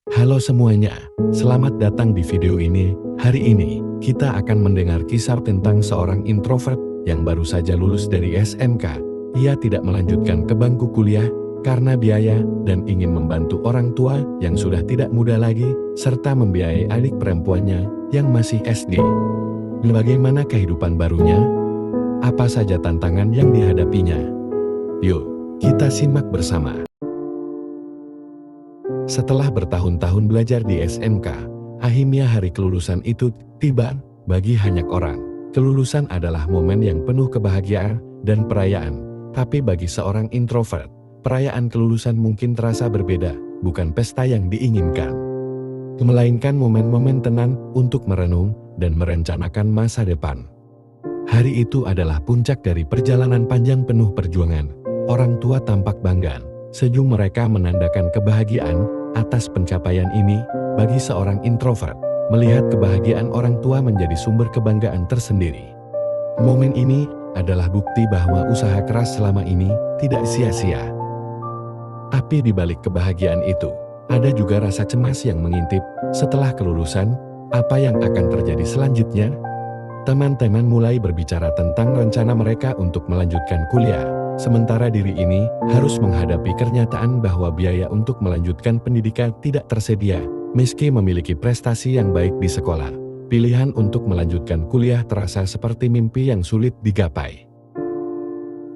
Halo semuanya, selamat datang di video ini. Hari ini, kita akan mendengar kisah tentang seorang introvert yang baru saja lulus dari SMK. Ia tidak melanjutkan ke bangku kuliah karena biaya dan ingin membantu orang tua yang sudah tidak muda lagi, serta membiayai adik perempuannya yang masih SD. Bagaimana kehidupan barunya? Apa saja tantangan yang dihadapinya? Yuk, kita simak bersama. Setelah bertahun-tahun belajar di SMK, akhirnya hari kelulusan itu tiba. Bagi banyak orang, kelulusan adalah momen yang penuh kebahagiaan dan perayaan. Tapi bagi seorang introvert, perayaan kelulusan mungkin terasa berbeda, bukan pesta yang diinginkan. Melainkan momen-momen tenang untuk merenung dan merencanakan masa depan. Hari itu adalah puncak dari perjalanan panjang penuh perjuangan. Orang tua tampak bangga. Senyum mereka menandakan kebahagiaan atas pencapaian ini. Bagi seorang introvert, melihat kebahagiaan orang tua menjadi sumber kebanggaan tersendiri. Momen ini adalah bukti bahwa usaha keras selama ini tidak sia-sia. Tapi di balik kebahagiaan itu, ada juga rasa cemas yang mengintip. Setelah kelulusan, apa yang akan terjadi selanjutnya? Teman-teman mulai berbicara tentang rencana mereka untuk melanjutkan kuliah. Sementara diri ini harus menghadapi kenyataan bahwa biaya untuk melanjutkan pendidikan tidak tersedia. Meski memiliki prestasi yang baik di sekolah, pilihan untuk melanjutkan kuliah terasa seperti mimpi yang sulit digapai.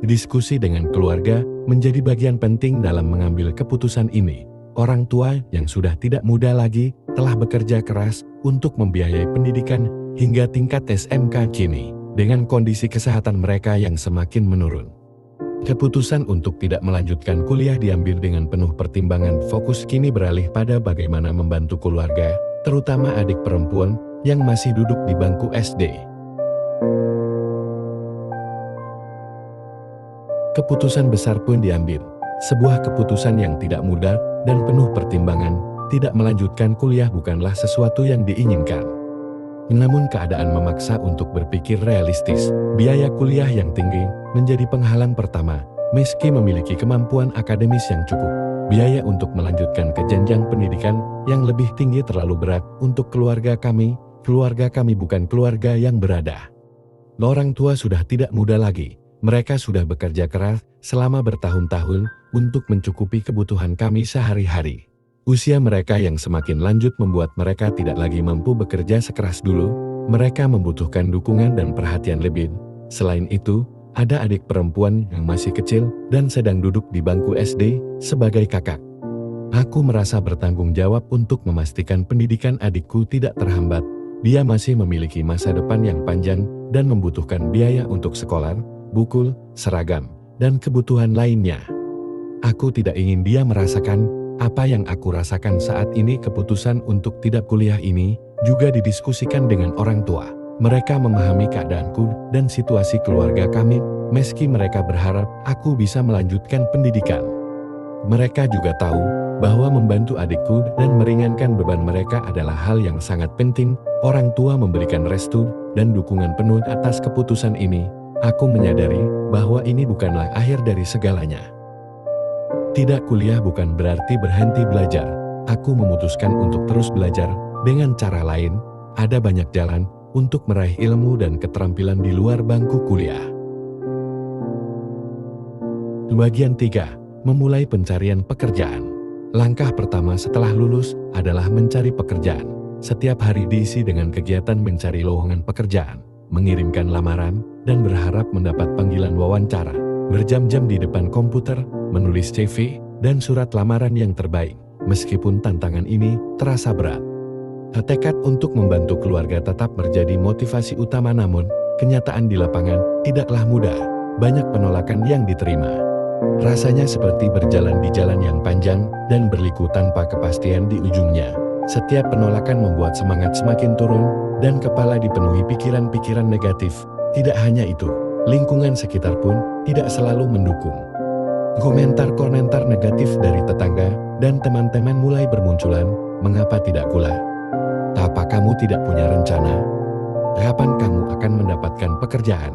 Diskusi dengan keluarga menjadi bagian penting dalam mengambil keputusan ini. Orang tua yang sudah tidak muda lagi telah bekerja keras untuk membiayai pendidikan hingga tingkat SMK kini, dengan kondisi kesehatan mereka yang semakin menurun. Keputusan untuk tidak melanjutkan kuliah diambil dengan penuh pertimbangan. Fokus kini beralih pada bagaimana membantu keluarga, terutama adik perempuan yang masih duduk di bangku SD. Keputusan besar pun diambil. Sebuah keputusan yang tidak mudah dan penuh pertimbangan. Tidak melanjutkan kuliah bukanlah sesuatu yang diinginkan. Namun keadaan memaksa untuk berpikir realistis. Biaya kuliah yang tinggi menjadi penghalang pertama. Meski memiliki kemampuan akademis yang cukup, biaya untuk melanjutkan ke jenjang pendidikan yang lebih tinggi terlalu berat untuk keluarga kami. Keluarga kami bukan keluarga yang berada. Orang tua sudah tidak muda lagi. Mereka sudah bekerja keras selama bertahun-tahun untuk mencukupi kebutuhan kami sehari-hari. Usia mereka yang semakin lanjut membuat mereka tidak lagi mampu bekerja sekeras dulu. Mereka membutuhkan dukungan dan perhatian lebih. Selain itu, ada adik perempuan yang masih kecil dan sedang duduk di bangku SD sebagai kakak. Aku merasa bertanggung jawab untuk memastikan pendidikan adikku tidak terhambat. Dia masih memiliki masa depan yang panjang dan membutuhkan biaya untuk sekolah, buku, seragam, dan kebutuhan lainnya. Aku tidak ingin dia merasakan apa yang aku rasakan saat ini. Keputusan untuk tidak kuliah ini juga didiskusikan dengan orang tua. Mereka memahami keadaanku dan situasi keluarga kami, meski mereka berharap aku bisa melanjutkan pendidikan. Mereka juga tahu bahwa membantu adikku dan meringankan beban mereka adalah hal yang sangat penting. Orang tua memberikan restu dan dukungan penuh atas keputusan ini. Aku menyadari bahwa ini bukanlah akhir dari segalanya. Tidak kuliah bukan berarti berhenti belajar. Aku memutuskan untuk terus belajar dengan cara lain. Ada banyak jalan untuk meraih ilmu dan keterampilan di luar bangku kuliah. Bagian 3. Memulai pencarian pekerjaan. Langkah pertama setelah lulus adalah mencari pekerjaan. Setiap hari diisi dengan kegiatan mencari lowongan pekerjaan, mengirimkan lamaran, dan berharap mendapat panggilan wawancara. Berjam-jam di depan komputer, menulis CV, dan surat lamaran yang terbaik. Meskipun tantangan ini terasa berat, tekad untuk membantu keluarga tetap menjadi motivasi utama. Namun, kenyataan di lapangan tidaklah mudah. Banyak penolakan yang diterima. Rasanya seperti berjalan di jalan yang panjang dan berliku tanpa kepastian di ujungnya. Setiap penolakan membuat semangat semakin turun dan kepala dipenuhi pikiran-pikiran negatif. Tidak hanya itu, lingkungan sekitar pun tidak selalu mendukung. Komentar-komentar negatif dari tetangga dan teman-teman mulai bermunculan. Mengapa tidak kuliah? Apa kamu tidak punya rencana? Kapan kamu akan mendapatkan pekerjaan?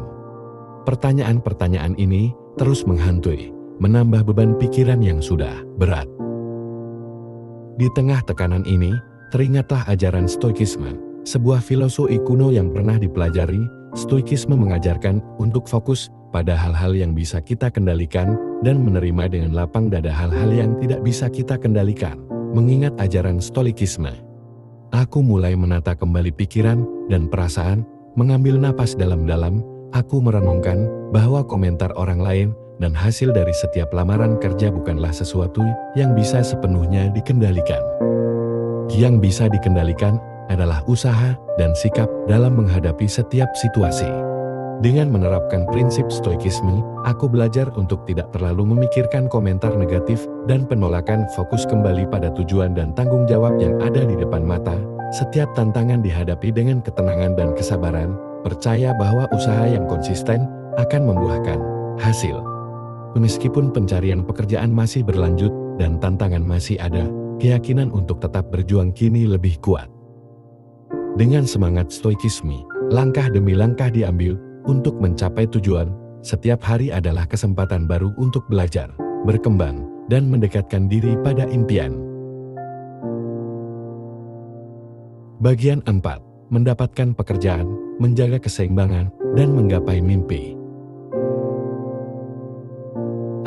Pertanyaan-pertanyaan ini terus menghantui, menambah beban pikiran yang sudah berat. Di tengah tekanan ini, teringatlah ajaran Stoikisme, sebuah filosofi kuno yang pernah dipelajari. Stoikisme mengajarkan untuk fokus pada hal-hal yang bisa kita kendalikan dan menerima dengan lapang dada hal-hal yang tidak bisa kita kendalikan. Mengingat ajaran Stoikisme, aku mulai menata kembali pikiran dan perasaan, mengambil napas dalam-dalam. Aku merenungkan bahwa komentar orang lain dan hasil dari setiap lamaran kerja bukanlah sesuatu yang bisa sepenuhnya dikendalikan. Yang bisa dikendalikan adalah usaha dan sikap dalam menghadapi setiap situasi. Dengan menerapkan prinsip Stoikisme, aku belajar untuk tidak terlalu memikirkan komentar negatif dan penolakan, fokus kembali pada tujuan dan tanggung jawab yang ada di depan mata. Setiap tantangan dihadapi dengan ketenangan dan kesabaran, percaya bahwa usaha yang konsisten akan membuahkan hasil. Meskipun pencarian pekerjaan masih berlanjut dan tantangan masih ada, keyakinan untuk tetap berjuang kini lebih kuat. Dengan semangat Stoikisme, langkah demi langkah diambil untuk mencapai tujuan. Setiap hari adalah kesempatan baru untuk belajar, berkembang, dan mendekatkan diri pada impian. Bagian 4. Mendapatkan pekerjaan, menjaga keseimbangan, dan menggapai mimpi.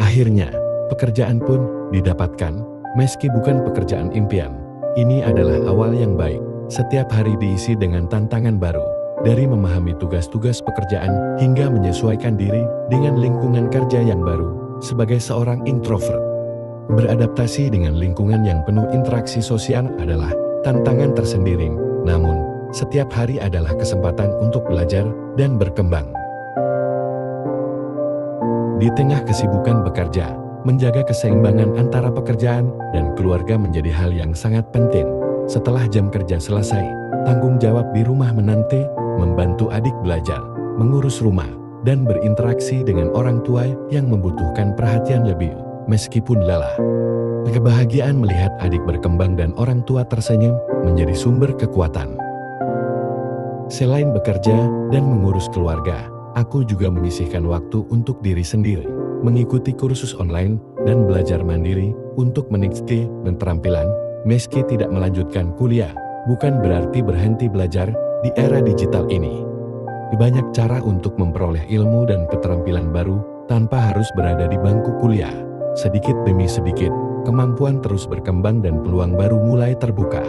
Akhirnya, pekerjaan pun didapatkan, meski bukan pekerjaan impian. Ini adalah awal yang baik. Setiap hari diisi dengan tantangan baru, dari memahami tugas-tugas pekerjaan hingga menyesuaikan diri dengan lingkungan kerja yang baru. Sebagai seorang introvert, beradaptasi dengan lingkungan yang penuh interaksi sosial adalah tantangan tersendiri. Namun, setiap hari adalah kesempatan untuk belajar dan berkembang. Di tengah kesibukan bekerja, menjaga keseimbangan antara pekerjaan dan keluarga menjadi hal yang sangat penting. Setelah jam kerja selesai, tanggung jawab di rumah menanti, membantu adik belajar, mengurus rumah, dan berinteraksi dengan orang tua yang membutuhkan perhatian lebih. Meskipun lelah, kebahagiaan melihat adik berkembang dan orang tua tersenyum menjadi sumber kekuatan. Selain bekerja dan mengurus keluarga, aku juga menyisihkan waktu untuk diri sendiri, mengikuti kursus online dan belajar mandiri untuk meningkatkan keterampilan. Meski tidak melanjutkan kuliah, bukan berarti berhenti belajar di era digital ini. Banyak cara untuk memperoleh ilmu dan keterampilan baru tanpa harus berada di bangku kuliah. Sedikit demi sedikit, kemampuan terus berkembang dan peluang baru mulai terbuka.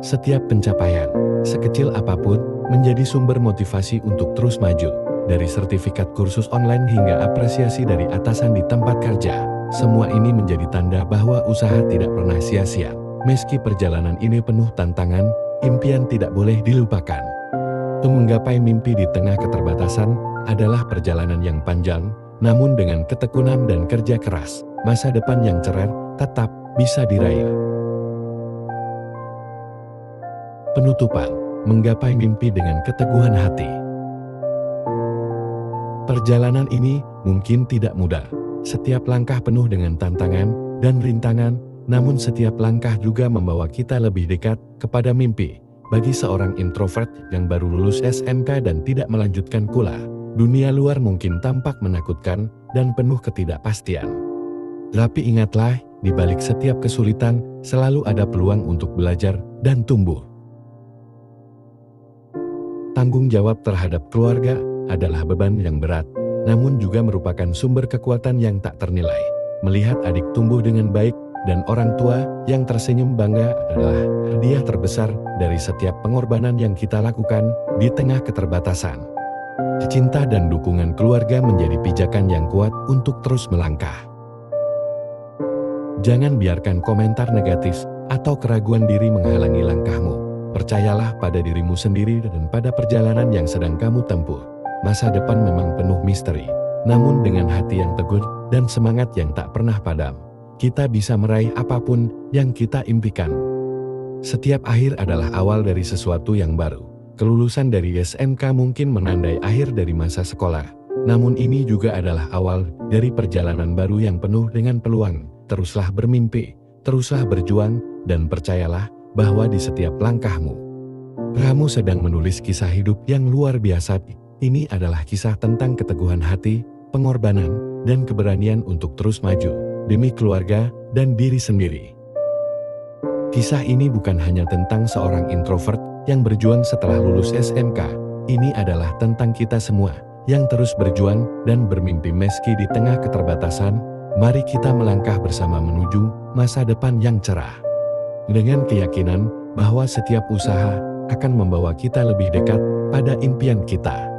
Setiap pencapaian, sekecil apapun, menjadi sumber motivasi untuk terus maju. Dari sertifikat kursus online hingga apresiasi dari atasan di tempat kerja, semua ini menjadi tanda bahwa usaha tidak pernah sia-sia. Meski perjalanan ini penuh tantangan, impian tidak boleh dilupakan. Menggapai mimpi di tengah keterbatasan adalah perjalanan yang panjang, namun dengan ketekunan dan kerja keras, masa depan yang cerah tetap bisa diraih. Penutupan, menggapai mimpi dengan keteguhan hati. Perjalanan ini mungkin tidak mudah. Setiap langkah penuh dengan tantangan dan rintangan, namun setiap langkah juga membawa kita lebih dekat kepada mimpi. Bagi seorang introvert yang baru lulus SMK dan tidak melanjutkan kuliah, dunia luar mungkin tampak menakutkan dan penuh ketidakpastian. Tapi ingatlah, di balik setiap kesulitan, selalu ada peluang untuk belajar dan tumbuh. Tanggung jawab terhadap keluarga adalah beban yang berat, namun juga merupakan sumber kekuatan yang tak ternilai. Melihat adik tumbuh dengan baik dan orang tua yang tersenyum bangga adalah hadiah terbesar dari setiap pengorbanan yang kita lakukan di tengah keterbatasan. Cinta dan dukungan keluarga menjadi pijakan yang kuat untuk terus melangkah. Jangan biarkan komentar negatif atau keraguan diri menghalangi langkahmu. Percayalah pada dirimu sendiri dan pada perjalanan yang sedang kamu tempuh. Masa depan memang penuh misteri, namun dengan hati yang teguh dan semangat yang tak pernah padam, kita bisa meraih apapun yang kita impikan. Setiap akhir adalah awal dari sesuatu yang baru. Kelulusan dari SMK mungkin menandai akhir dari masa sekolah, namun ini juga adalah awal dari perjalanan baru yang penuh dengan peluang. Teruslah bermimpi, teruslah berjuang, dan percayalah bahwa di setiap langkahmu, kamu sedang menulis kisah hidup yang luar biasa. Ini adalah kisah tentang keteguhan hati, pengorbanan, dan keberanian untuk terus maju, demi keluarga dan diri sendiri. Kisah ini bukan hanya tentang seorang introvert yang berjuang setelah lulus SMK. Ini adalah tentang kita semua yang terus berjuang dan bermimpi meski di tengah keterbatasan. Mari kita melangkah bersama menuju masa depan yang cerah. Dengan keyakinan bahwa setiap usaha akan membawa kita lebih dekat pada impian kita.